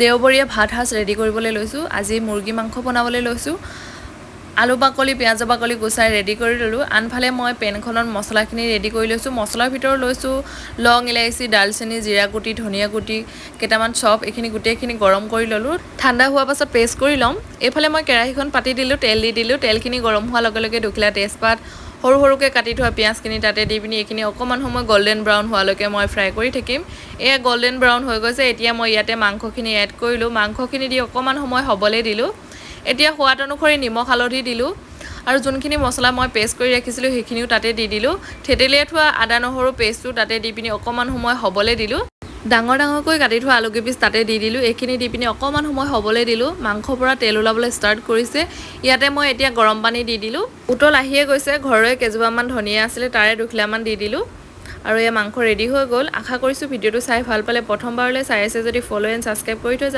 দেওবৰীয়া ভাত সাজ ৰেডি কৰিবলৈ লৈছোঁ। আজি মুৰ্গী মাংস বনাবলৈ লৈছোঁ। আলু বাকলি পিঁয়াজ বাকলি গুচাই ৰেডি কৰি ল'লোঁ। আনফালে মই পেনখনত মছলাখিনি ৰেডি কৰি লৈছোঁ। মছলাৰ ভিতৰত লৈছোঁ লং ইলাইচি ডালচেনি জিৰা গুটি ধনিয়া গুটি কেইটামান চপ এইখিনি গোটেইখিনি গৰম কৰি ল'লোঁ। ঠাণ্ডা হোৱাৰ পাছত পেষ্ট কৰি ল'ম। এইফালে মই কেৰাহীখন পাতি দিলোঁ, তেল দি দিলোঁ। তেলখিনি গৰম হোৱাৰ লগে লগে দুখিলা তেজপাত সৰু সৰুকৈ কাটি থোৱা পিঁয়াজখিনি তাতে দি পিনি এইখিনি অকণমান সময় গল্ডেন ব্ৰাউন হোৱালৈকে মই ফ্ৰাই কৰি থাকিম। এয়া গল্ডেন ব্ৰাউন হৈ গৈছে। এতিয়া মই ইয়াতে মাংসখিনি এড কৰিলোঁ। মাংসখিনি দি অকণমান সময় হ'বলৈ দিলোঁ। এতিয়া সোৱাদ অনুসৰি নিমখ হালধি দিলোঁ আৰু যোনখিনি মছলা মই পেষ্ট কৰি ৰাখিছিলোঁ সেইখিনিও তাতে দি দিলোঁ। থেতেলিয়াই থোৱা আদা নহৰু পেষ্টটো তাতে দি পিনি অকণমান সময় হ'বলৈ দিলোঁ। ডাঙৰ ডাঙৰকৈ কাটি থোৱা আলু কেইপিচ তাতে দি দিলোঁ। এইখিনি দি পিনি অকণমান সময় হ'বলৈ দিলোঁ। মাংসৰ পৰা তেল ওলাবলৈ ষ্টাৰ্ট কৰিছে। ইয়াতে মই এতিয়া গৰম পানী দি দিলোঁ। উতল আহিয়ে গৈছে। ঘৰৰে কেইজোপামান ধনিয়া আছিলে তাৰে দুখিলামান দি দিলোঁ আৰু এই মাংস ৰেডি হৈ গ'ল। আশা কৰিছোঁ ভিডিঅ'টো চাই ভাল পালে। প্ৰথমবাৰলৈ চাই আছে যদি ফ'ল' এণ্ড ছাবস্ক্ৰাইব কৰি থৈ